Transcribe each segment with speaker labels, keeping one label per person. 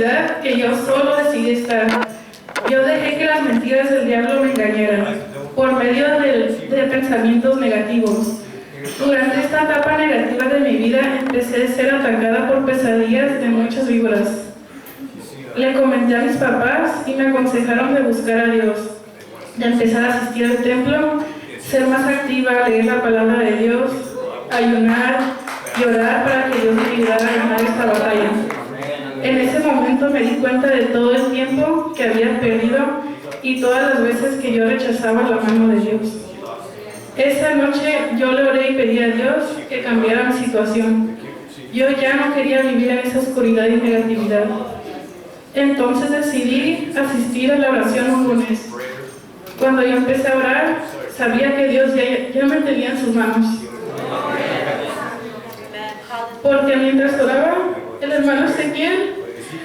Speaker 1: oscuridad que yo solo decidí estar. Yo dejé que las mentiras del diablo me engañaran por medio de pensamientos negativos. Durante esta etapa negativa de mi vida empecé a ser atacada por pesadillas de muchas víboras. Le comenté a mis papás y me aconsejaron de buscar a Dios, de empezar a asistir al templo, ser más activa, leer la palabra de Dios, ayunar y orar para que Dios me ayudara a ganar esta batalla. En ese momento me di cuenta de todo el tiempo que había perdido y todas las veces que yo rechazaba la mano de Dios. Esa noche yo le oré y pedí a Dios que cambiara mi situación. Yo ya no quería vivir en esa oscuridad y negatividad. Entonces decidí asistir a la oración un lunes. Cuando yo empecé a orar, sabía que Dios ya me tenía en sus manos. Porque mientras oraba, el hermano Ezequiel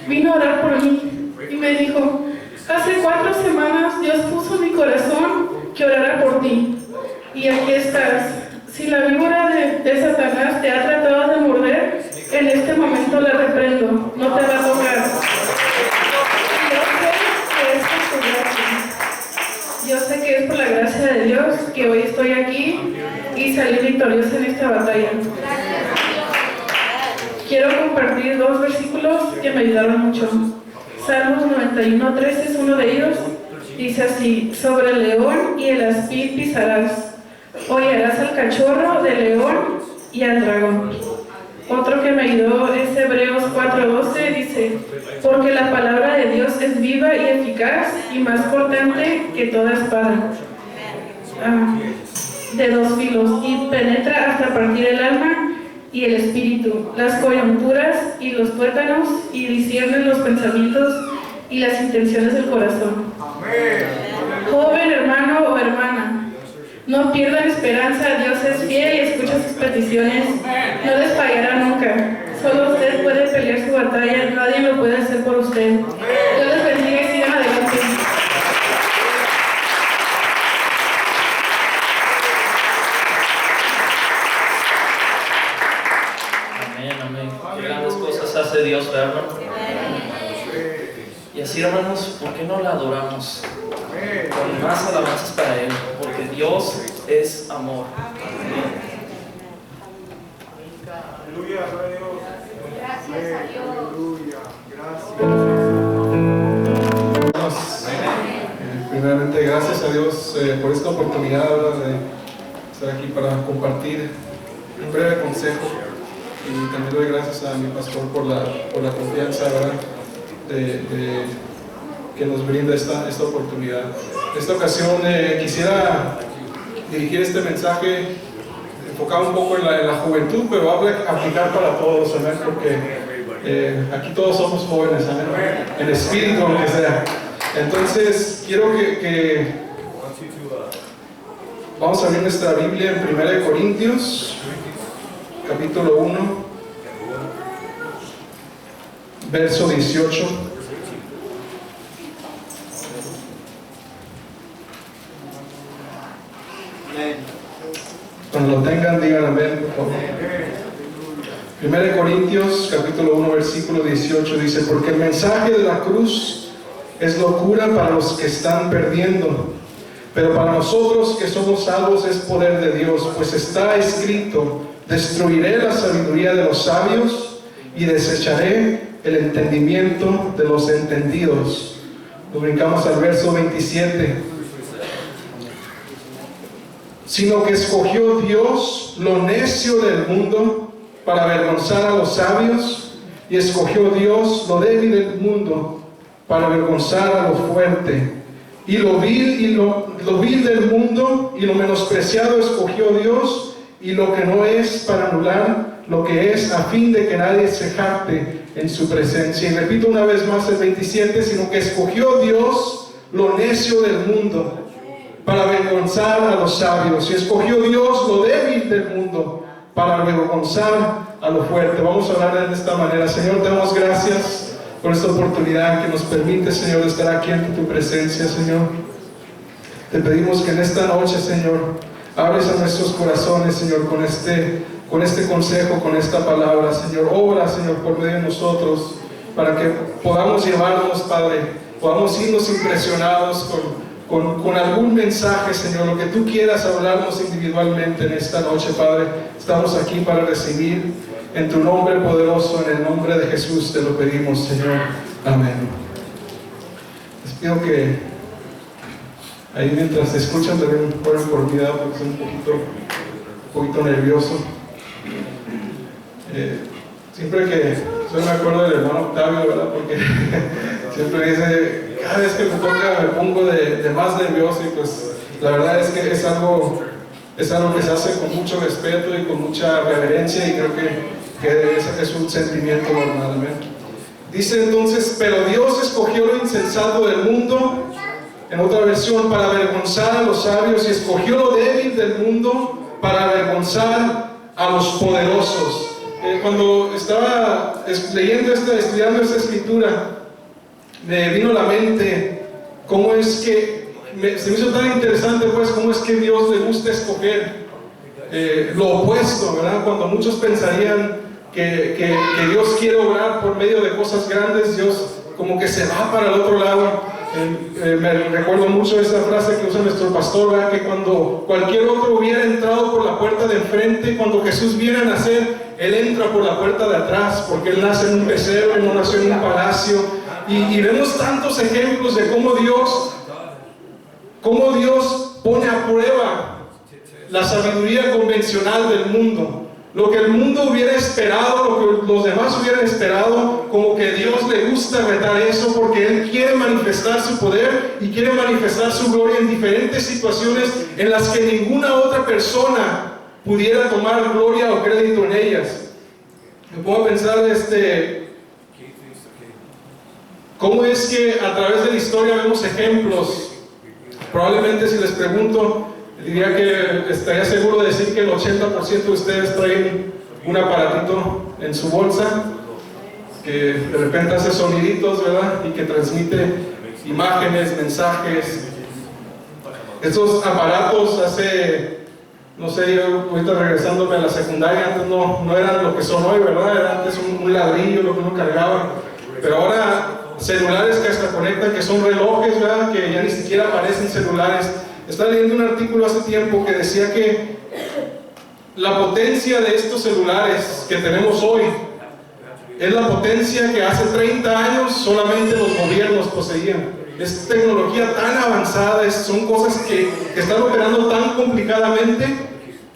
Speaker 1: vino a orar por mí y me dijo: hace 4 semanas Dios puso en mi corazón que orara por ti. Y aquí estás. Si la víbora de Satanás te ha tratado de morder, en este momento la reprendo. No te va a tocar. Yo sé que es por la gracia de Dios que hoy estoy aquí y salí victoriosa en esta batalla. Quiero compartir 2 versículos que me ayudaron mucho. Salmos 91:13 es uno de ellos. Dice así: sobre el león y el aspid pisarás, hollarás al cachorro del león y al dragón. Otro que me ayudó es Hebreos 4:12, dice: porque la palabra de Dios es viva y eficaz y más cortante que toda espada de 2 filos, y penetra hasta partir el alma y el espíritu, las coyunturas y los tuétanos, y discierne los pensamientos y las intenciones del corazón. Joven hermano o hermana, no pierdan esperanza. Dios es fiel y escucha sus peticiones. No les fallará nunca. Solo usted puede pelear su batalla. Nadie lo puede hacer por usted. Dios les bendiga y sigan adelante.
Speaker 2: Amén, amén. Qué grandes cosas hace Dios, ¿verdad, hermano? Y así, hermanos, ¿por qué no la adoramos? Con más alabanzas para Él, porque Dios es amor.
Speaker 3: Aleluya, gloria a Dios. Gracias a Dios. Aleluya, gracias.
Speaker 4: Primeramente, gracias a Dios por esta oportunidad, ¿verdad?, de estar aquí para compartir un breve consejo. Y también doy gracias a mi pastor por la confianza, ¿verdad?, de que nos brinda esta oportunidad. En esta ocasión quisiera dirigir este mensaje enfocado un poco en la juventud, pero va a aplicar para todos, ¿amén? Porque aquí todos somos jóvenes, ¿amén? En espíritu, aunque sea. Entonces, quiero que vamos a abrir nuestra Biblia en 1 Corintios, capítulo 1, verso 18. Cuando lo tengan, digan amén, por favor. 1 Corintios, capítulo 1, versículo 18 dice: porque el mensaje de la cruz es locura para los que están perdiendo, pero para nosotros que somos salvos es poder de Dios, pues está escrito: destruiré la sabiduría de los sabios y desecharé el entendimiento de los entendidos. Nos brincamos al verso 27. Sino que escogió Dios lo necio del mundo para avergonzar a los sabios, y escogió Dios lo débil del mundo para avergonzar a lo fuerte. Y lo vil del mundo y lo menospreciado escogió Dios, y lo que no es, para anular lo que es, a fin de que nadie se jacte en su presencia. Y repito una vez más el 27, sino que escogió Dios lo necio del mundo para avergonzar a los sabios, y escogió Dios lo débil del mundo para avergonzar a lo fuerte. Vamos a orar de esta manera. Señor, te damos gracias por esta oportunidad que nos permite, Señor, estar aquí ante tu presencia, Señor. Te pedimos que en esta noche, Señor, hables a nuestros corazones, Señor, con este consejo, con esta palabra, Señor. Obra, Señor, por medio de nosotros, para que podamos llevarnos, Padre, podamos irnos impresionados con algún mensaje, Señor, lo que tú quieras hablarnos individualmente en esta noche, Padre. Estamos aquí para recibir en tu nombre poderoso, en el nombre de Jesús te lo pedimos, Señor. Amén. Les pido que ahí mientras escuchan también ponen por vida, porque estoy un poquito nervioso. Siempre que yo me acuerdo del hermano Octavio, ¿verdad? Porque siempre dice, cada vez que me toca me pongo de más nervioso, y pues la verdad es que es algo que se hace con mucho respeto y con mucha reverencia, y creo que es un sentimiento normal. ¿Amén? Dice entonces, pero Dios escogió lo insensato del mundo, en otra versión, para avergonzar a los sabios, y escogió lo débil del mundo para avergonzar a los poderosos. Cuando estaba estudiando esta escritura, me vino a la mente cómo es que se me hizo tan interesante, pues, cómo es que Dios le gusta escoger lo opuesto, ¿verdad? Cuando muchos pensarían que Dios quiere obrar por medio de cosas grandes, Dios como que se va para el otro lado. Me recuerdo mucho esa frase que usa nuestro pastor, ¿verdad? Que cuando cualquier otro hubiera entrado por la puerta de enfrente, cuando Jesús viene a nacer, Él entra por la puerta de atrás, porque Él nace en un pesebre, no nació en un palacio. Y vemos tantos ejemplos de cómo Dios pone a prueba la sabiduría convencional del mundo. Lo que el mundo hubiera esperado, lo que los demás hubieran esperado, como que Dios le gusta retar eso, porque Él quiere manifestar su poder y quiere manifestar su gloria en diferentes situaciones en las que ninguna otra persona pudiera tomar gloria o crédito en ellas. Me pongo a pensar cómo es que a través de la historia vemos ejemplos. Probablemente si les pregunto, diría que estaría seguro de decir que el 80% de ustedes traen un aparatito en su bolsa que de repente hace soniditos, ¿verdad? Y que transmite imágenes, mensajes. Estos aparatos no sé, yo ahorita regresándome a la secundaria, antes no eran lo que son hoy, ¿verdad? Era antes un ladrillo lo que uno cargaba. Pero ahora celulares que hasta conectan, que son relojes, ¿verdad? Que ya ni siquiera parecen celulares. Estaba leyendo un artículo hace tiempo que decía que la potencia de estos celulares que tenemos hoy es la potencia que hace 30 años solamente los gobiernos poseían. Es tecnología tan avanzada, son cosas que están operando tan complicadamente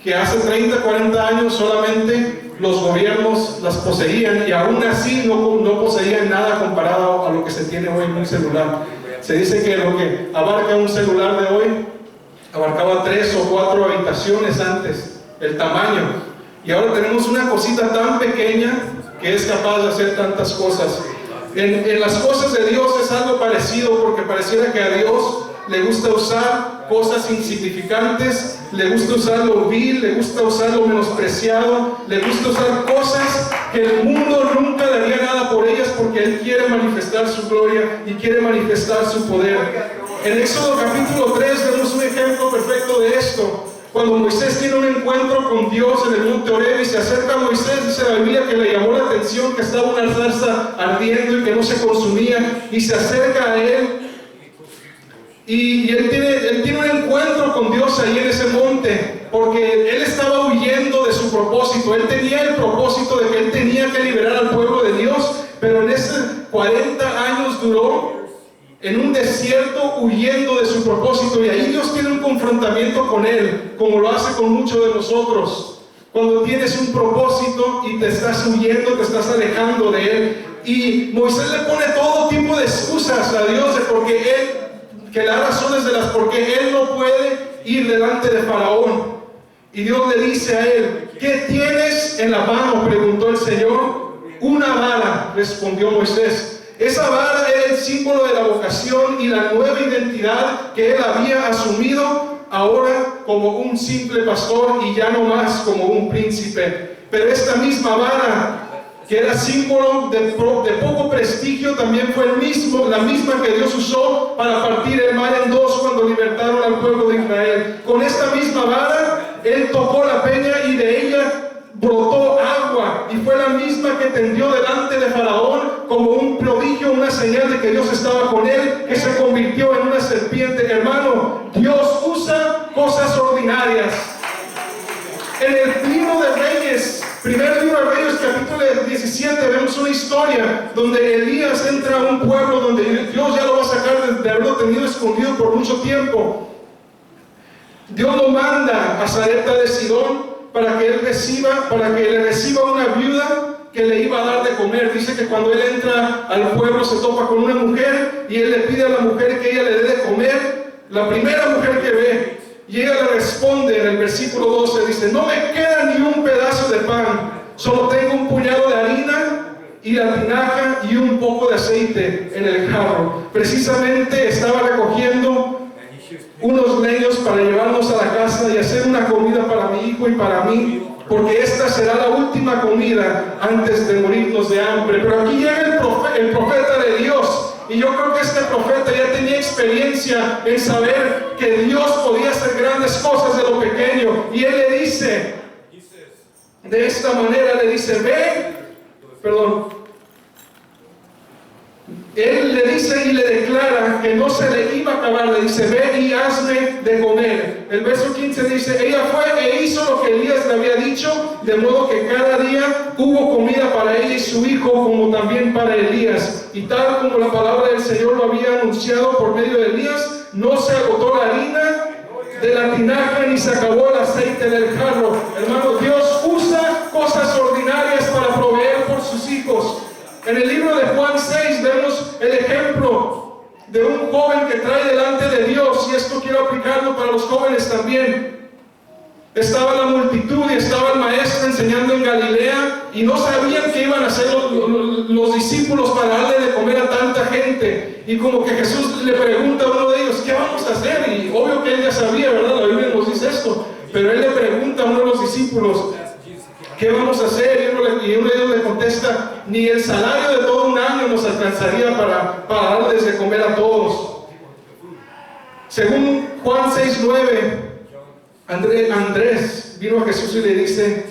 Speaker 4: que hace 30, 40 años solamente los gobiernos las poseían, y aún así no poseían nada comparado a lo que se tiene hoy en un celular. Se dice que lo que abarca un celular de hoy abarcaba 3 o 4 habitaciones antes, el tamaño, y ahora tenemos una cosita tan pequeña que es capaz de hacer tantas cosas. En las cosas de Dios es algo parecido, porque pareciera que a Dios le gusta usar cosas insignificantes, le gusta usar lo vil, le gusta usar lo menospreciado, le gusta usar cosas que el mundo nunca daría nada por ellas, porque Él quiere manifestar su gloria y quiere manifestar su poder. En Éxodo capítulo 3 vemos un ejemplo perfecto de esto. Cuando Moisés tiene un encuentro con Dios en el monte Horeb y se acerca a Moisés, dice la Biblia que le llamó la atención que estaba una zarza ardiendo y que no se consumía, y se acerca a él y él tiene un encuentro con Dios ahí en ese monte, porque él estaba huyendo de su propósito. Él tenía el propósito de que él tenía que liberar al pueblo de Dios, pero en esos 40 años duró en un desierto huyendo de su propósito, y ahí Dios tiene un confrontamiento con él, como lo hace con muchos de nosotros. Cuando tienes un propósito y te estás huyendo, te estás alejando de él, y Moisés le pone todo tipo de excusas a Dios que le da razones de las por qué él no puede ir delante de Faraón. Y Dios le dice a él: ¿qué tienes en la mano?, preguntó el Señor. Una vara, respondió Moisés. Esa vara era el símbolo de la vocación y la nueva identidad que él había asumido ahora como un simple pastor y ya no más como un príncipe. Pero esta misma vara, que era símbolo de poco prestigio, también fue la misma que Dios usó para partir el mar en dos cuando libertaron al pueblo de Israel. Con esta misma vara, él tocó la peña y de ella brotó agua, y fue la misma que tendió delante de Faraón como un prodigio, una señal de que Dios estaba con él, que se convirtió en una serpiente. Hermano, Dios usa cosas ordinarias. En el libro de Reyes, primer libro de Reyes, capítulo 17, vemos una historia donde Elías entra a un pueblo donde Dios ya lo va a sacar de haberlo tenido escondido por mucho tiempo. Dios lo manda a Sarepta de Sidón para que le reciba una viuda que le iba a dar de comer. Dice que cuando él entra al pueblo se topa con una mujer y él le pide a la mujer que ella le dé de comer. La primera mujer que ve, y ella le responde en el versículo 12, dice: no me queda ni un pedazo de pan, solo tengo un puñado de harina y la tinaja y un poco de aceite en el jarro. Precisamente estaba recogiendo unos leños para llevarnos a la casa y hacer una comida para mi hijo y para mí, porque esta será la última comida antes de morirnos de hambre. Pero aquí llega el profeta de Dios, y yo creo que este profeta ya tenía experiencia en saber que Dios podía hacer grandes cosas de lo pequeño, y él le dice de esta manera, le dice: él le dice y le declara que no se le iba a acabar. Le dice: ve y hazme de comer. El verso 15 dice: ella fue e hizo lo que Elías le había dicho, de modo que cada día hubo comida para ella y su hijo, como también para Elías. Y tal como la palabra del Señor lo había anunciado por medio de Elías, no se agotó la harina de la tinaja ni se acabó el aceite del jarro. Hermano, Dios usa cosas ordinarias para proveer por sus hijos. En el libro de Juan 6 vemos el ejemplo de un joven que trae delante de Dios, y esto quiero aplicarlo para los jóvenes también. Estaba la multitud y estaba el maestro enseñando en Galilea, y no sabían qué iban a hacer los discípulos para darle de comer a tanta gente. Y como que Jesús le pregunta a uno de ellos: ¿qué vamos a hacer? Y obvio que él ya sabía, ¿verdad? La Biblia nos dice esto, pero él le pregunta a uno de los discípulos: ¿qué vamos a hacer? Y uno de ellos le contesta: ni el salario de todo un año nos alcanzaría para darles de comer a todos. Según Juan 6:9, Andrés vino a Jesús y le dice: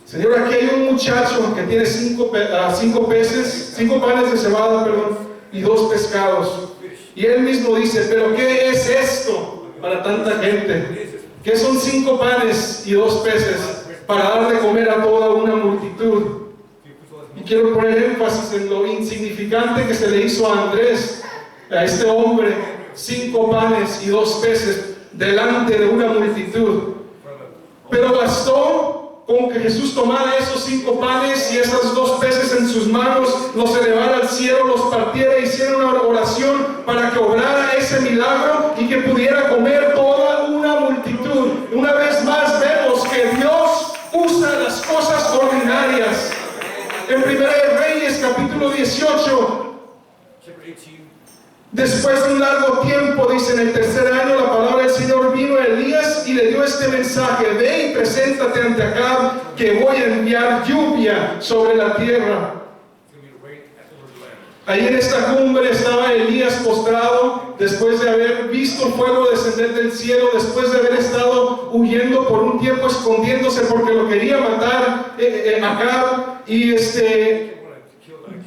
Speaker 4: Señor, aquí hay un muchacho que tiene 5 panes de cebada, y 2 pescados. Y él mismo dice: pero ¿qué es esto para tanta gente? ¿Qué son 5 panes y 2 peces para dar de comer a toda una multitud? Y quiero poner énfasis en lo insignificante que se le hizo a Andrés, a este hombre: 5 panes y 2 peces delante de una multitud. Pero bastó con que Jesús tomara esos 5 panes y esos 2 peces en sus manos, los elevara al cielo, los partiera, hiciera una oración para que obrara ese milagro y que pudiera comer toda una multitud. Una vez más vemos que Dios usa las cosas ordinarias. En 1 Reyes capítulo 18, después de un largo tiempo, dice: en el tercer año la palabra del Señor vino a Elías y le dio este mensaje: ve y preséntate ante Acab, que voy a enviar lluvia sobre la tierra. Ahí en esta cumbre estaba Elías postrado, después de haber visto fuego descender del cielo, después de haber estado huyendo por un tiempo, escondiéndose porque lo quería matar Acab. Y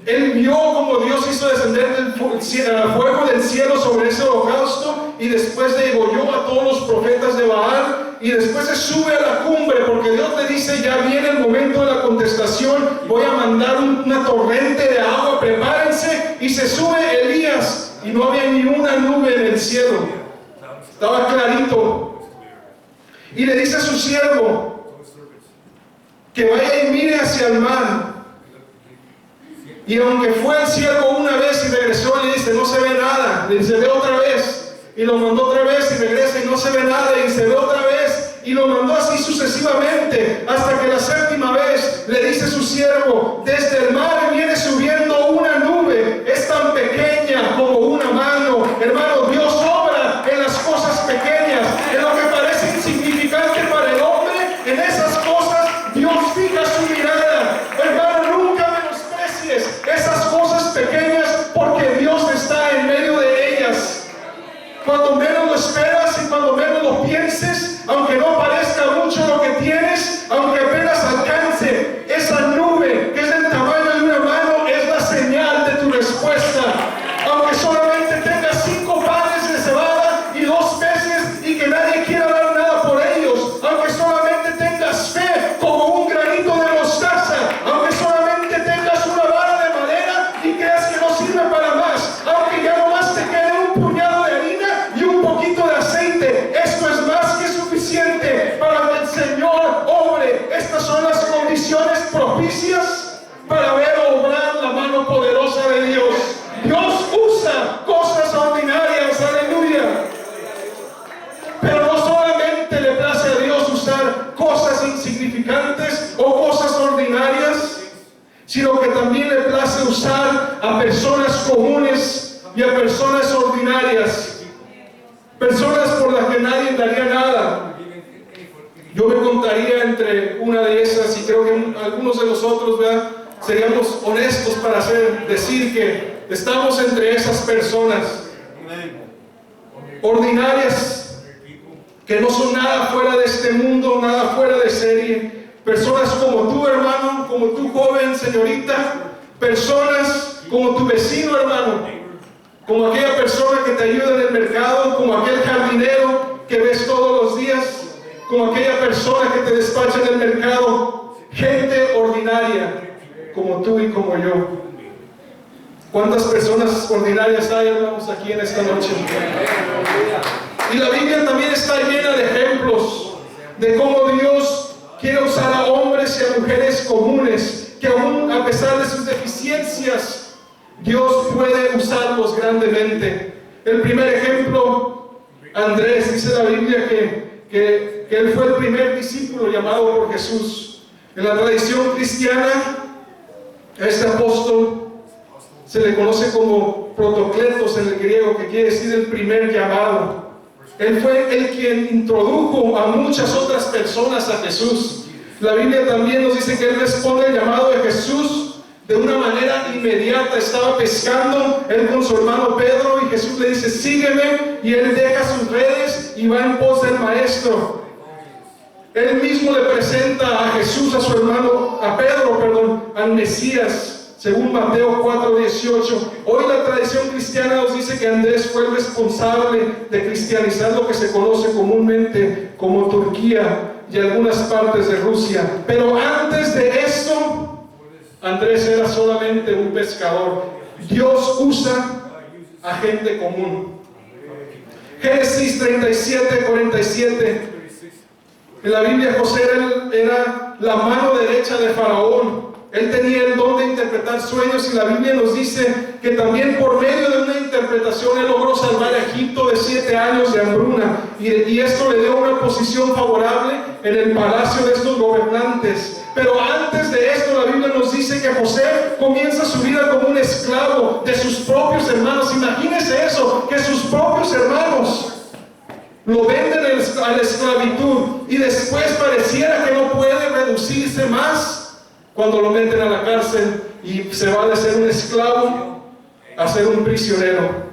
Speaker 4: él vio como Dios hizo descender el fuego del cielo sobre ese holocausto, y después degolló a todos los profetas de Baal, y después se sube a la cumbre porque Dios le dice: ya viene el momento de la contestación, voy a mandar una torrente de agua, prepárense. Y se sube Elías y no había ni una nube en el cielo, estaba clarito, y le dice a su siervo que vaya y mire hacia el mar. Y aunque fue el siervo una vez y regresó, y le dice: no se ve nada. Le dice: ve otra vez. Y lo mandó otra vez y regresa y no se ve nada. Y se ve otra vez. Y lo mandó así sucesivamente, hasta que la 7ª vez le dice su siervo: desde el mar viene subiendo una nube, es tan pequeña como una mano. Hermano, Dios obra en las cosas pequeñas, en lo que parece insignificante para el hombre. En esas cosas Dios fija su mirada. Hermano, nunca menosprecies esas cosas pequeñas, porque Dios está en medio de ellas. Cuando menos lo esperas y cuando menos lo pienses, aunque no parezca mucho lo que tienes, aunque apenas alcance esa nube a personas comunes y a personas ordinarias, personas por las que nadie daría nada. Yo me contaría entre una de esas, y creo que algunos de nosotros, ¿verdad?, seríamos honestos para decir que estamos entre esas personas ordinarias, que no son nada fuera de este mundo, nada fuera de serie. Personas como tú, hermano, como tú, joven, señorita, personas como tu vecino, hermano, como aquella persona que te ayuda en el mercado, como aquel jardinero que ves todos los días, como aquella persona que te despacha en el mercado. Gente ordinaria como tú y como yo. ¿Cuántas personas ordinarias hay, hermanos, aquí en esta noche? Y la Biblia también está llena de ejemplos de cómo Dios quiere usar a hombres y a mujeres comunes, que aún a pesar de sus deficiencias, Dios puede usarlos grandemente. El primer ejemplo, Andrés, dice la Biblia que él fue el primer discípulo llamado por Jesús. En la tradición cristiana, a este apóstol se le conoce como protocletos en el griego, que quiere decir el primer llamado. Él fue el quien introdujo a muchas otras personas a Jesús. La Biblia también nos dice que él responde al llamado de Jesús de una manera inmediata. Estaba pescando él con su hermano Pedro y Jesús le dice: sígueme, y él deja sus redes y va en pos del maestro. Él mismo le presenta a Jesús, a Pedro, al Mesías, según Mateo 4:18. Hoy la tradición cristiana nos dice que Andrés fue el responsable de cristianizar lo que se conoce comúnmente como Turquía y algunas partes de Rusia. Pero antes de esto, Andrés era solamente un pescador. Dios usa a gente común. Génesis 37:47. En la Biblia, José era la mano derecha de Faraón. Él tenía el don de interpretar sueños, y la Biblia nos dice que también por medio de una interpretación él logró salvar a Egipto de 7 años de hambruna, y esto le dio una posición favorable en el palacio de estos gobernantes. Pero antes de esto, la Biblia nos dice que José comienza su vida como un esclavo de sus propios hermanos. Imagínense eso, que sus propios hermanos lo venden a la esclavitud, y después pareciera que no puede reducirse más cuando lo meten a la cárcel y se va de ser un esclavo a ser un prisionero.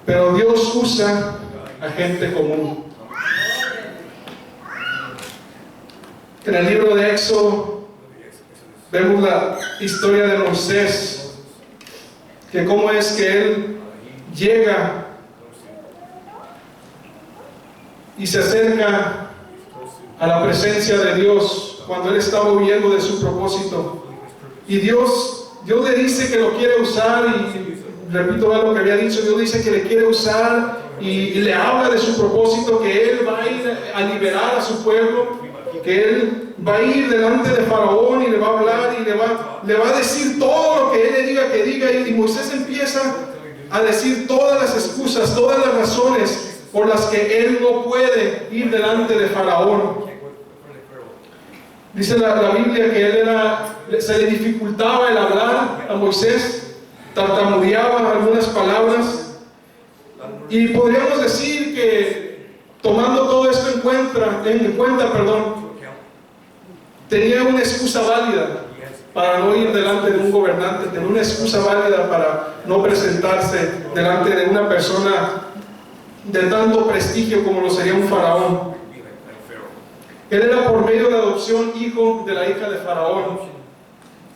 Speaker 4: Pero Dios usa a gente común. En el libro de Éxodo vemos la historia de Moisés, que cómo es que él llega y se acerca a la presencia de Dios cuando él estaba huyendo de su propósito. Y Dios le dice que lo quiere usar, y repito lo que había dicho, Dios dice que le quiere usar, y le habla de su propósito, que él va a ir a liberar a su pueblo, que él va a ir delante de Faraón y le va a hablar y le va a decir todo lo que él le diga que diga. Y Moisés empieza a decir todas las excusas, todas las razones por las que él no puede ir delante de Faraón. Dice la Biblia que se le dificultaba el hablar a Moisés, tartamudeaba algunas palabras, y podríamos decir que, tomando todo esto en cuenta, tenía una excusa válida para no ir delante de un gobernante, tenía una excusa válida para no presentarse delante de una persona de tanto prestigio como lo sería un faraón. Él era por medio de adopción hijo de la hija de Faraón.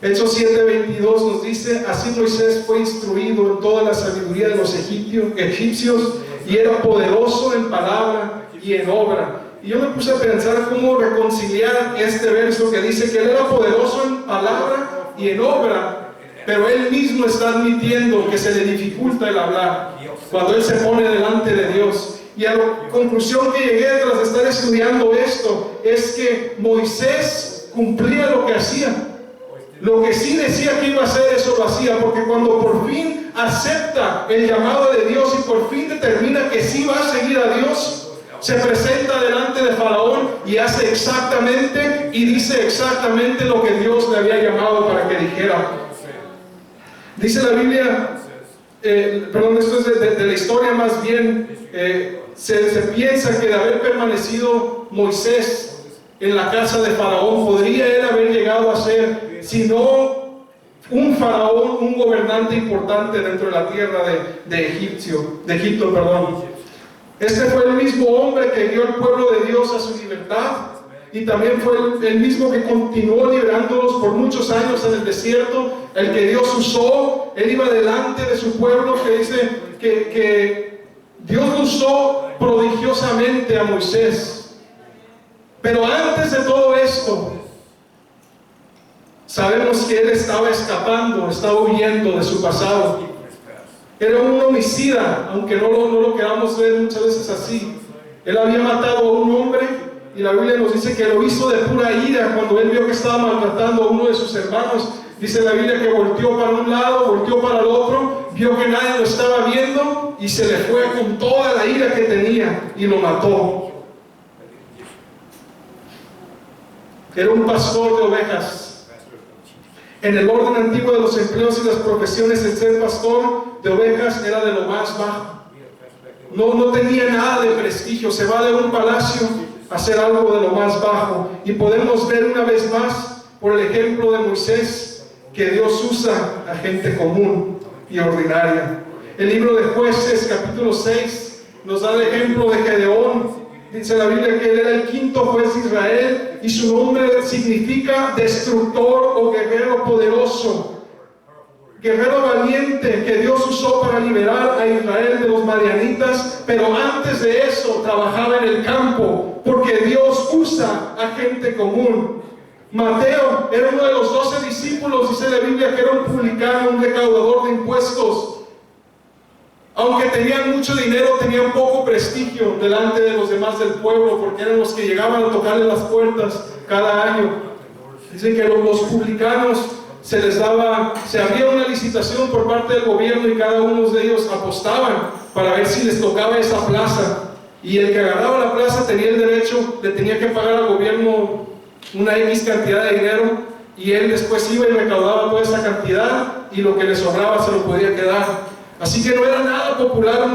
Speaker 4: Hechos 7:22 nos dice: así Moisés fue instruido en toda la sabiduría de los egipcios, y era poderoso en palabra y en obra. Y yo me puse a pensar cómo reconciliar este verso que dice que él era poderoso en palabra y en obra, pero él mismo está admitiendo que se le dificulta el hablar cuando él se pone delante de Dios. Y a la conclusión que llegué tras estar estudiando esto es que Moisés cumplía lo que hacía. Lo que sí decía que iba a hacer, eso lo hacía, porque cuando por fin acepta el llamado de Dios y por fin determina que sí va a seguir a Dios, Se presenta delante de Faraón y hace exactamente y dice exactamente lo que Dios le había llamado para que dijera. Dice la Biblia, esto es de la historia más bien, se piensa que de haber permanecido Moisés en la casa de Faraón, podría él haber llegado a ser, si no un faraón, un gobernante importante dentro de la tierra de Egipto. Este fue el mismo hombre que guió al pueblo de Dios a su libertad, y también fue el mismo que continuó liberándolos por muchos años en el desierto, el que Dios usó. Él iba delante de su pueblo, que dice que Dios usó prodigiosamente a Moisés. Pero antes de todo esto, sabemos que él estaba escapando, estaba huyendo de su pasado. Era un homicida, aunque no lo queramos ver muchas veces así. Él había matado a un hombre, y la Biblia nos dice que lo hizo de pura ira cuando él vio que estaba maltratando a uno de sus hermanos. Dice la Biblia que volteó para un lado, volteó para el otro, vio que nadie lo estaba viendo y se le fue con toda la ira que tenía y lo mató. Era un pastor de ovejas. En el orden antiguo de los empleos y las profesiones, el ser pastor de ovejas era de lo más bajo. No tenía nada de prestigio. Se va de un palacio a hacer algo de lo más bajo. Y podemos ver una vez más, por el ejemplo de Moisés, que Dios usa a gente común y ordinaria. El libro de Jueces, capítulo 6, nos da el ejemplo de Gedeón. Dice la Biblia que él era el quinto juez de Israel, y su nombre significa destructor o guerrero poderoso, guerrero valiente que Dios usó para liberar a Israel de los madianitas. Pero antes de eso trabajaba en el campo, porque Dios usa a gente común. Mateo era uno de los 12 discípulos. Dice la Biblia que era un publicano, un recaudador de impuestos. Aunque tenían mucho dinero, tenían poco prestigio delante de los demás del pueblo, porque eran los que llegaban a tocarle las puertas cada año. Dicen que los publicanos se abría una licitación por parte del gobierno, y cada uno de ellos apostaban para ver si les tocaba esa plaza, y el que agarraba la plaza tenía el derecho, le tenía que pagar al gobierno una X cantidad de dinero, y él después iba y recaudaba toda esa cantidad, y lo que le sobraba se lo podía quedar. Así que no era nada popular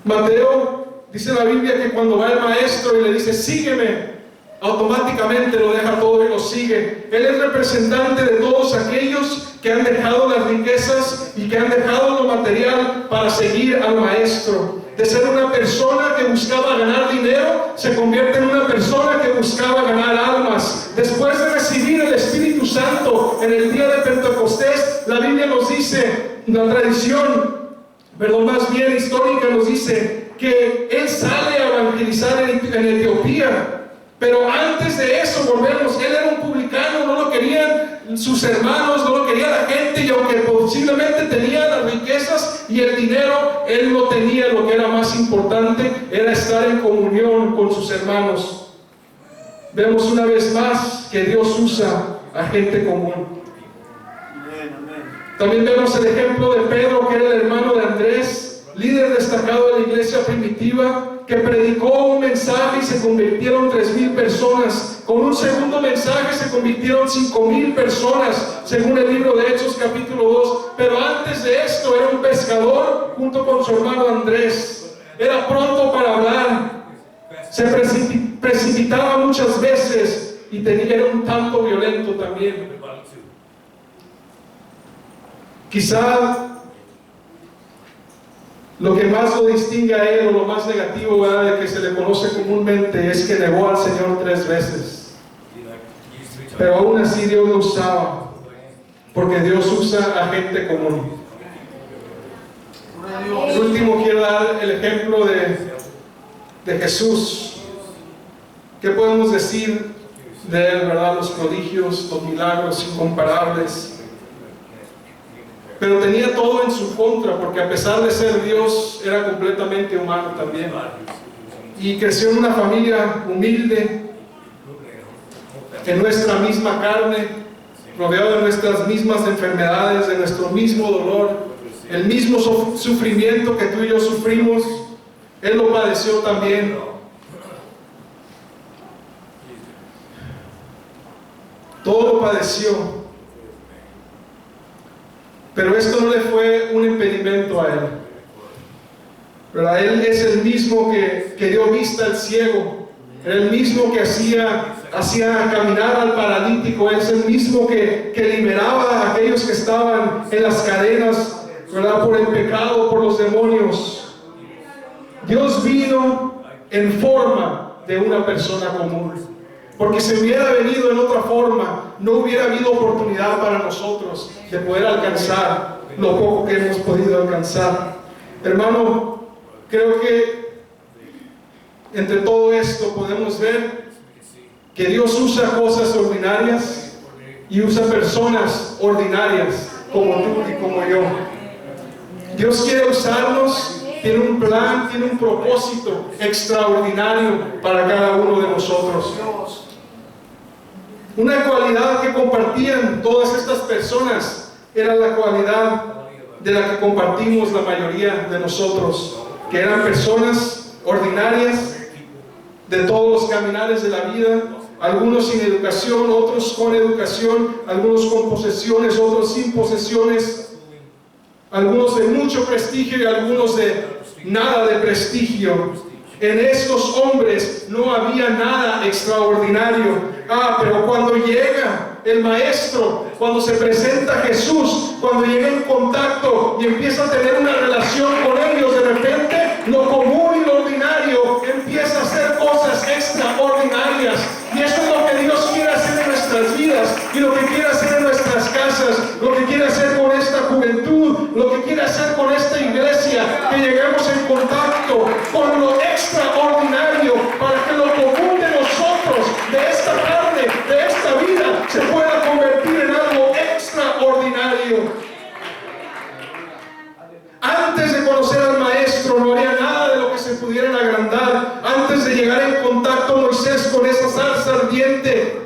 Speaker 4: Mateo, dice la Biblia que cuando va el maestro y le dice sígueme, automáticamente lo deja todo y lo sigue. Él es representante de todos aquellos que han dejado las riquezas y que han dejado lo material para seguir al maestro. De ser una persona que buscaba ganar dinero, se convierte en una persona que buscaba ganar almas. Después de recibir el Espíritu Santo en el día de Pentecostés, la Biblia nos dice, la tradición, más bien histórica, nos dice que él sale a evangelizar en Etiopía. Pero antes de eso, él era un publicano, no lo querían sus hermanos, no lo quería la gente, y aunque posiblemente tenía las riquezas y el dinero, él no tenía. Lo que era más importante era estar en comunión con sus hermanos. Vemos una vez más que Dios usa a gente común. También vemos el ejemplo de Pedro, que era el hermano de Andrés, líder destacado de la iglesia primitiva, que predicó un mensaje y se convirtieron 3,000 personas. Con un segundo mensaje se convirtieron 5,000 personas, según el libro de Hechos capítulo 2. Pero antes de esto era un pescador junto con su hermano Andrés. Era pronto para hablar, se precipitaba muchas veces y era un tanto violento también. Quizá lo que más lo distingue a él, o lo más negativo, de que se le conoce comúnmente, es que negó al Señor 3 veces. Pero aún así Dios lo usaba, porque Dios usa a gente común. El último, quiero dar el ejemplo de Jesús. ¿Qué podemos decir de él, verdad? Los prodigios, los milagros incomparables. Pero tenía todo en su contra, porque a pesar de ser Dios, era completamente humano también. Y creció en una familia humilde, en nuestra misma carne, rodeado de nuestras mismas enfermedades, de nuestro mismo dolor, el mismo sufrimiento que tú y yo sufrimos. Él lo padeció también. Todo lo padeció. Pero esto no le fue un impedimento a Él. ¿Verdad? Él es el mismo que dio vista al ciego. Era el mismo que hacía caminar al paralítico. Es el mismo que liberaba a aquellos que estaban en las cadenas, ¿verdad? Por el pecado, por los demonios. Dios vino en forma de una persona común. Porque si hubiera venido en otra forma, no hubiera habido oportunidad para nosotros de poder alcanzar lo poco que hemos podido alcanzar. Hermano, creo que entre todo esto podemos ver que Dios usa cosas ordinarias y usa personas ordinarias como tú y como yo. Dios quiere usarnos, tiene un plan, tiene un propósito extraordinario para cada uno de nosotros. Una cualidad que compartían todas estas personas era la cualidad de la que compartimos la mayoría de nosotros, que eran personas ordinarias de todos los caminares de la vida, algunos sin educación, otros con educación, algunos con posesiones, otros sin posesiones, algunos de mucho prestigio y algunos de nada de prestigio. En estos hombres no había nada extraordinario. Pero cuando llega el Maestro, cuando se presenta Jesús, cuando llega en contacto y empieza a tener una relación con ellos, de repente lo común y lo ordinario empieza a hacer cosas extraordinarias. Y eso es lo que Dios quiere hacer en nuestras vidas, y lo que quiere hacer en nuestras casas, lo que quiere hacer con esta juventud, lo que quiere hacer con esta iglesia, que lleguemos en contacto con lo extraordinario, para que lo común de nosotros, de esta carne, de esta vida, se pueda convertir en algo extraordinario. Antes de conocer al Maestro no había nada de lo que se pudieran agrandar. Antes de llegar en contacto Moisés con esa zarza ardiente,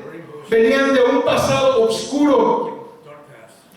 Speaker 4: venían de un pasado oscuro,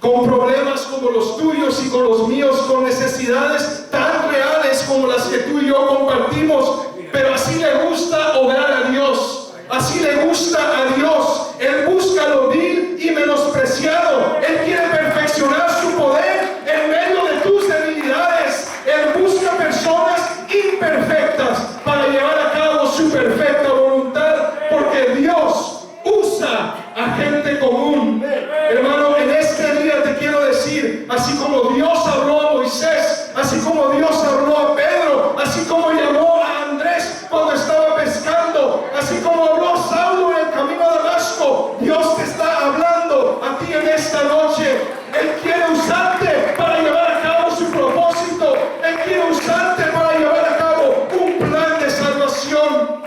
Speaker 4: con problemas como los tuyos y con los míos, con necesidades tan reales como las que tú y yo compartimos. Pero así le gusta obrar a Dios, así le gusta a Dios. Él busca lo vil y menospreciado. Él quiere perfeccionar su poder en medio de tus debilidades. Él busca personas imperfectas para llevar a cabo su perfecta voluntad, porque Dios usa a gente común. Hermano, en este día te quiero decir, así como Dios habló a Moisés, así como Dios habló a Pedro, así como llamó a Andrés cuando estaba pescando, así como habló a Saulo en el camino a Damasco, Dios te está hablando a ti en esta noche. Él quiere usarte para llevar a cabo su propósito. Él quiere usarte para llevar a cabo un plan de salvación.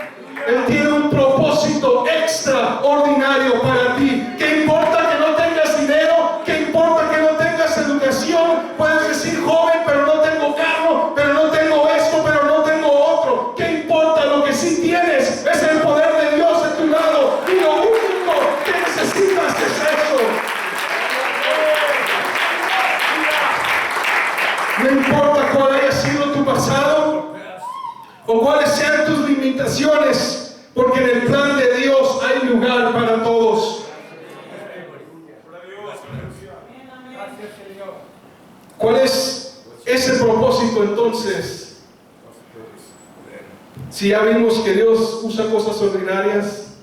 Speaker 4: Él tiene un propósito extraordinario para ti. ¿Qué importa que no tengas dinero? ¿Qué importa que no tengas educación? Puedes decir, joven, pero no tengo carro, pero no tengo esto, pero no tengo otro. ¿Qué importa? Lo que sí tienes es el poder de Dios a tu lado, y lo único que necesitas es eso. No importa cuál haya sido tu pasado o cuáles sean tus limitaciones, porque en el plan de Dios hay lugar para todos. ¿Cuál es ese propósito entonces? Si ya vimos que Dios usa cosas ordinarias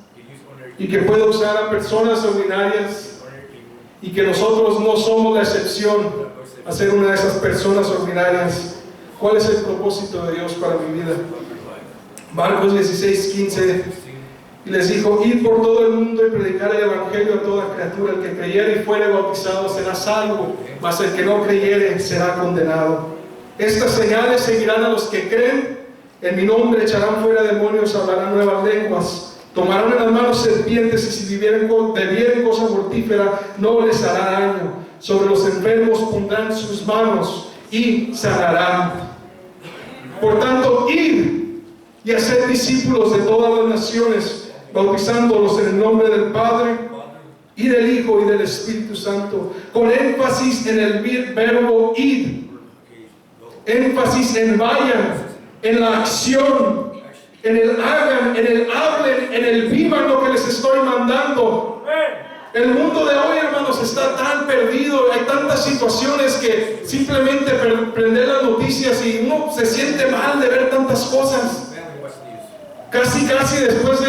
Speaker 4: y que puede usar a personas ordinarias, y que nosotros no somos la excepción a ser una de esas personas ordinarias, ¿cuál es el propósito de Dios para mi vida? Marcos 16:15, y les dijo: id por todo el mundo y predicar el evangelio a toda criatura. El que creyere y fuere bautizado será salvo, mas el que no creyere será condenado. Estas señales seguirán a los que creen: en mi nombre echarán fuera demonios, hablarán nuevas lenguas, tomarán en las manos serpientes, y si bebieren cosa mortífera no les hará daño. Sobre los enfermos pondrán sus manos y sanarán. Por tanto, id y hacer discípulos de todas las naciones, bautizándolos en el nombre del Padre y del Hijo y del Espíritu Santo, con énfasis en el verbo id, énfasis en vayan, en la acción, en el hagan, en el hablen, en el vivan lo que les estoy mandando. El mundo de hoy, hermanos, está tan perdido, hay tantas situaciones que simplemente prender las noticias y uno se siente mal de ver tantas cosas. Casi después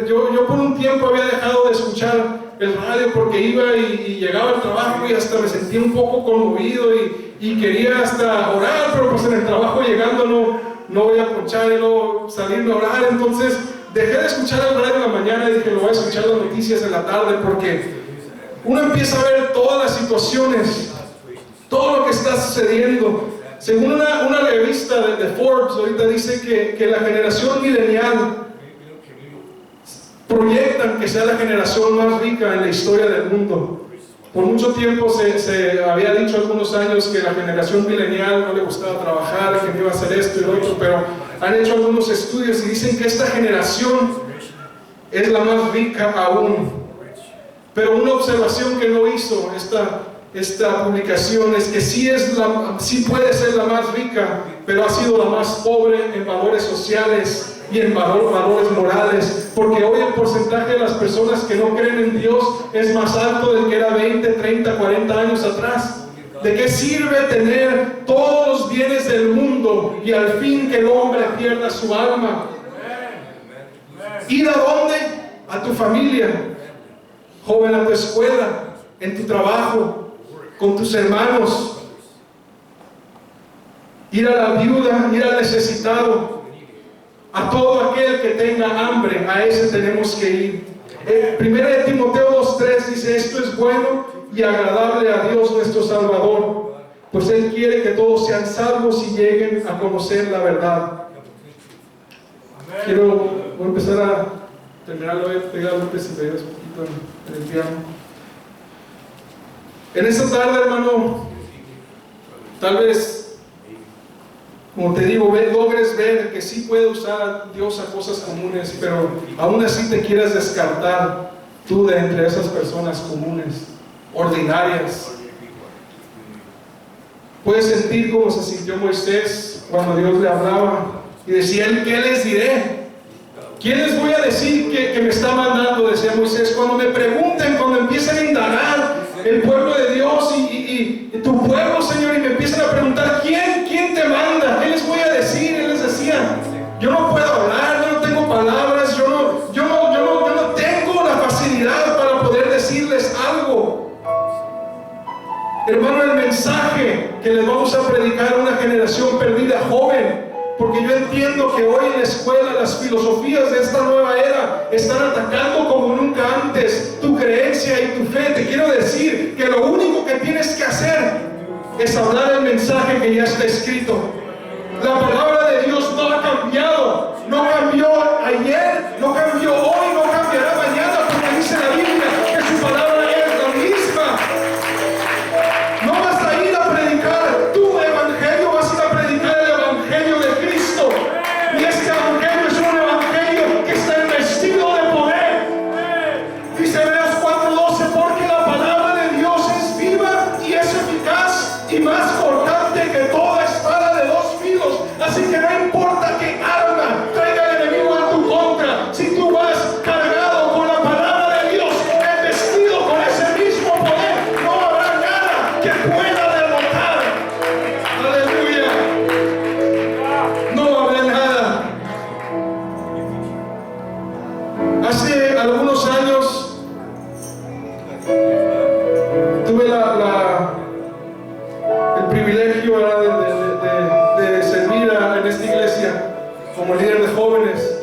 Speaker 4: yo por un tiempo había dejado de escuchar el radio porque iba y llegaba al trabajo y hasta me sentía un poco conmovido y quería hasta orar, pero pues en el trabajo llegando no voy a ponchar y luego salirme a orar. Entonces dejé de escuchar el radio en la mañana y dije, lo voy a escuchar las noticias en la tarde, porque uno empieza a ver todas las situaciones, todo lo que está sucediendo. Según una revista de Forbes, ahorita dice que la generación milenial proyectan que sea la generación más rica en la historia del mundo. Por mucho tiempo se había dicho algunos años que la generación milenial no le gustaba trabajar, que no iba a hacer esto y lo otro, pero han hecho algunos estudios y dicen que esta generación es la más rica aún. Pero una observación que no hizo esta publicación es que sí puede ser la más rica, pero ha sido la más pobre en valores sociales y en valores morales, porque hoy el porcentaje de las personas que no creen en Dios es más alto del que era 20, 30, 40 años atrás. ¿De qué sirve tener todos los bienes del mundo y al fin que el hombre pierda su alma? ¿Ir a dónde? A tu familia, joven, a tu escuela, en tu trabajo, con tus hermanos. Ir a la viuda, ir al necesitado, a todo aquel que tenga hambre, a ese tenemos que ir. 1 Timoteo 2:3 dice, esto es bueno y agradable a Dios nuestro Salvador, pues Él quiere que todos sean salvos y lleguen a conocer la verdad. Voy a empezar a terminar, voy a pegar un poquito en el piano. En esta tarde, hermano, tal vez, como te digo, logres ver que sí puede usar a Dios a cosas comunes, pero aún así te quieres descartar tú de entre esas personas comunes, ordinarias. Puedes sentir como se sintió Moisés cuando Dios le hablaba y decía, ¿qué les diré? ¿Quién les voy a decir que me está mandando? Decía Moisés. Cuando me pregunten, cuando empiecen a indagar el pueblo de Dios y tu pueblo, Señor, y me empiezan a preguntar, ¿quién te manda? ¿Qué les voy a decir? Él les decía, yo no puedo hablar, yo no tengo palabras, yo no tengo la facilidad para poder decirles algo. Hermano, el mensaje que les vamos a predicar a una generación perdida, joven, porque yo entiendo que hoy en la escuela las filosofías de esta nueva era están atacando como nunca antes tu creencia y tu fe. Te quiero decir que lo único que tienes que hacer es hablar el mensaje que ya está escrito. La palabra de Dios no ha cambiado, no cambió ayer, no cambió hoy, no cambiará mañana, porque dice la Biblia que su palabra es la misma. No vas a ir a predicar tu evangelio, vas a ir a predicar el evangelio de Cristo. Y este evangelio es un evangelio que está investido de poder. Dice Hebreos 4:12, porque la palabra de Dios es viva y es eficaz y más cortante que toda espada de dos filos. Así que no importa qué arma traiga el enemigo en tu contra, si tú vas cargado con la palabra de Dios, vestido con ese mismo poder, no habrá nada que pueda derrotar. Aleluya. No habrá nada. Hace algunos años tuve el privilegio de servir en esta iglesia como líder de jóvenes,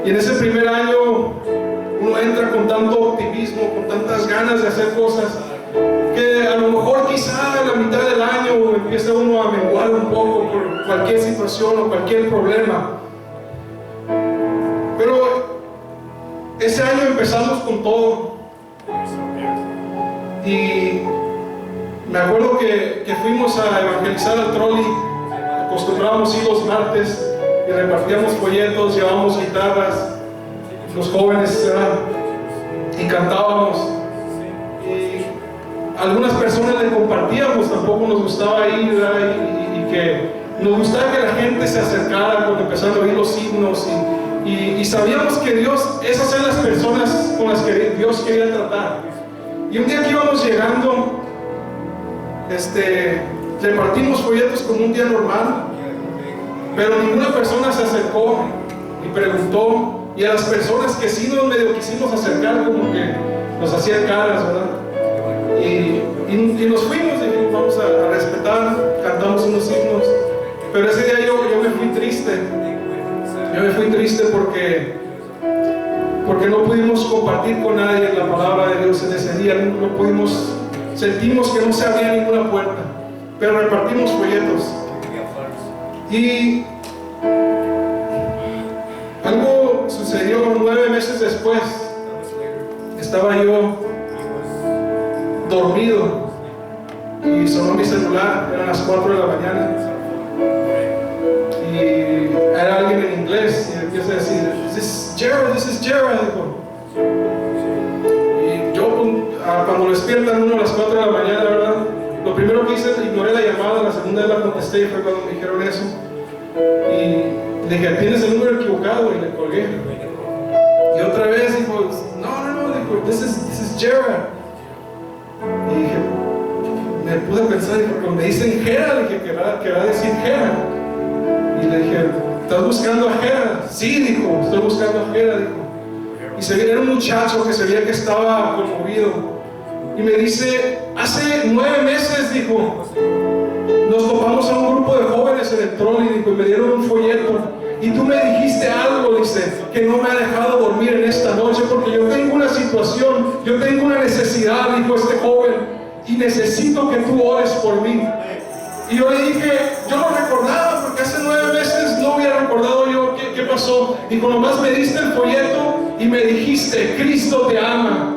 Speaker 4: y en ese primer año uno entra con tanto optimismo, con tantas ganas de hacer cosas, que a lo mejor quizá a la mitad del año empieza uno a menguar un poco por cualquier situación o cualquier problema. Pero ese año empezamos con todo, y me acuerdo que fuimos a evangelizar al trolley. Acostumbrábamos ir los martes y repartíamos folletos, llevábamos guitarras, los jóvenes, y cantábamos. Y algunas personas le compartíamos, tampoco nos gustaba ir, y que nos gustaba que la gente se acercara cuando empezaron a oír los himnos y sabíamos que Dios, esas eran las personas con las que Dios quería tratar. Y un día que íbamos llegando, repartimos folletos como un día normal, pero ninguna persona se acercó y preguntó, y a las personas que sí nos medio quisimos acercar, como que nos hacían caras, ¿verdad? Y nos fuimos, dijimos, vamos a respetar, cantamos unos himnos, pero ese día yo me fui triste. Yo me fui triste porque no pudimos compartir con nadie la palabra de Dios en ese día. No pudimos, sentimos que no se abría ninguna puerta, pero repartimos folletos. Y algo sucedió 9 meses después. Estaba yo dormido y sonó mi celular, eran las 4 de la mañana. Y era alguien en inglés y empieza a decir, this is Gerald, dijo. Y yo cuando despiertan uno a las 4 de la mañana, ¿verdad? Lo primero que hice, ignoré la llamada, la segunda vez la contesté y fue cuando me dijeron eso. Y le dije, tienes el número equivocado, y le colgué. Y otra vez dijo, no, dijo, this is Gerald. Y dije, me pude pensar, y cuando me dicen Gerald, dije, ¿qué va a decir Gerald? Y le dije, ¿estás buscando a Gerald? Sí, dijo, estoy buscando a Gerald, dijo. Y se veía, era un muchacho que se veía que estaba conmovido. Y me dice, hace 9 meses, dijo, nos topamos a un grupo de jóvenes en el trolley, dijo, y me dieron un folleto. Y tú me dijiste algo, dice, que no me ha dejado dormir en esta noche, porque yo tengo una situación, yo tengo una necesidad, dijo este joven, y necesito que tú ores por mí. Y yo le dije, yo no recordaba, porque hace 9 meses no había recordado yo qué pasó. Dijo, nomás me diste el folleto y me dijiste, Cristo te ama.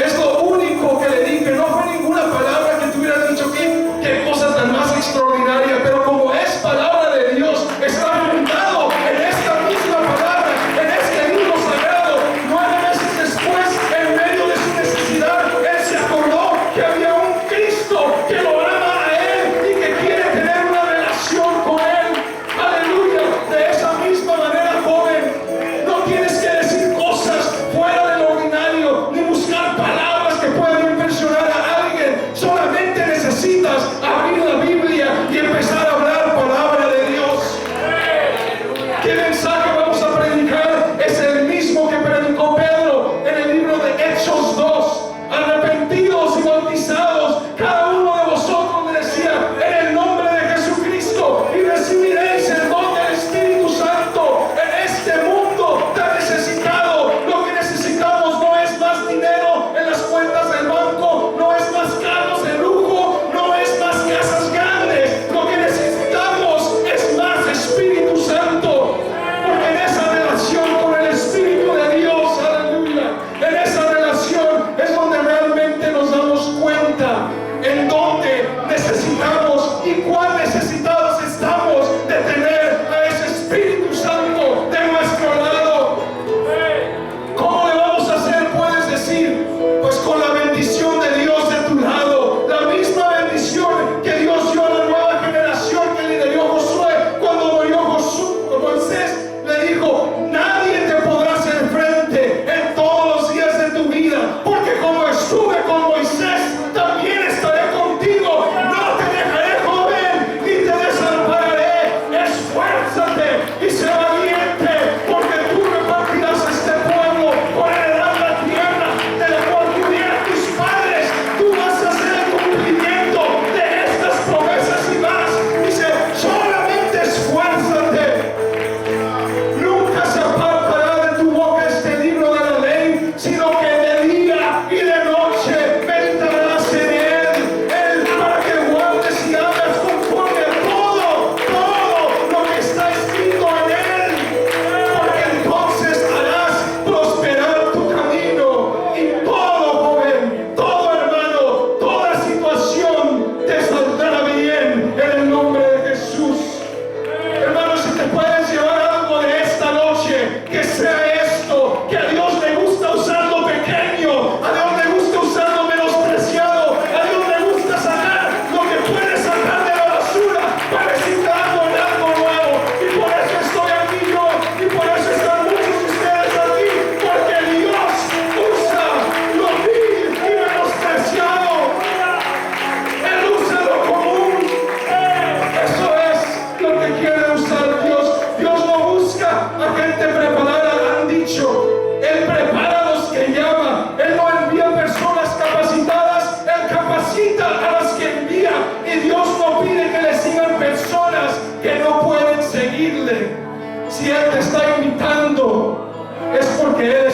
Speaker 4: Es lo único que le dije, no fue ninguna palabra que te hubiera dicho, qué cosa tan más extraordinaria, pero como es palabra de Dios, está fundado en esta misma palabra, en este libro sagrado. 9 meses después, en medio de su necesidad, él se acordó que había un Cristo que lo ama a él y que quiere tener una relación con él. Aleluya. De esa misma manera, joven, no tienes que decir cosas fuera de lo ordinario, ni buscar palabras que puedan impresionar a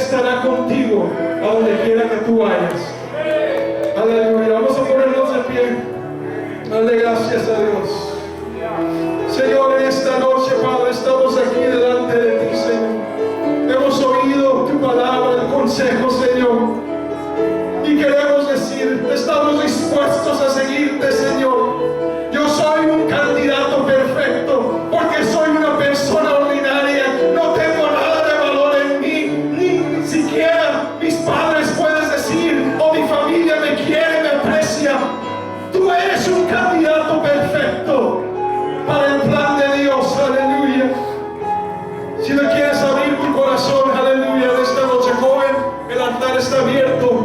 Speaker 4: estará contigo a donde quiera que tú vayas. Aleluya. Vamos a ponernos de pie. Dale gracias a Dios. Señor, en esta noche, Padre, estamos aquí delante de ti, Señor. Hemos oído tu palabra, el consejo, Señor. Y queremos decir, estamos dispuestos a seguirte, Señor. Yo soy un candidato perfecto, porque soy una persona ordinaria. No tengo nada de valor en mí, ni siquiera mis padres, puedes decir, o mi familia me quiere, me aprecia. Tú eres un candidato perfecto para el plan de Dios, aleluya. Si no quieres abrir tu corazón, aleluya, de esta noche, joven, el altar está abierto.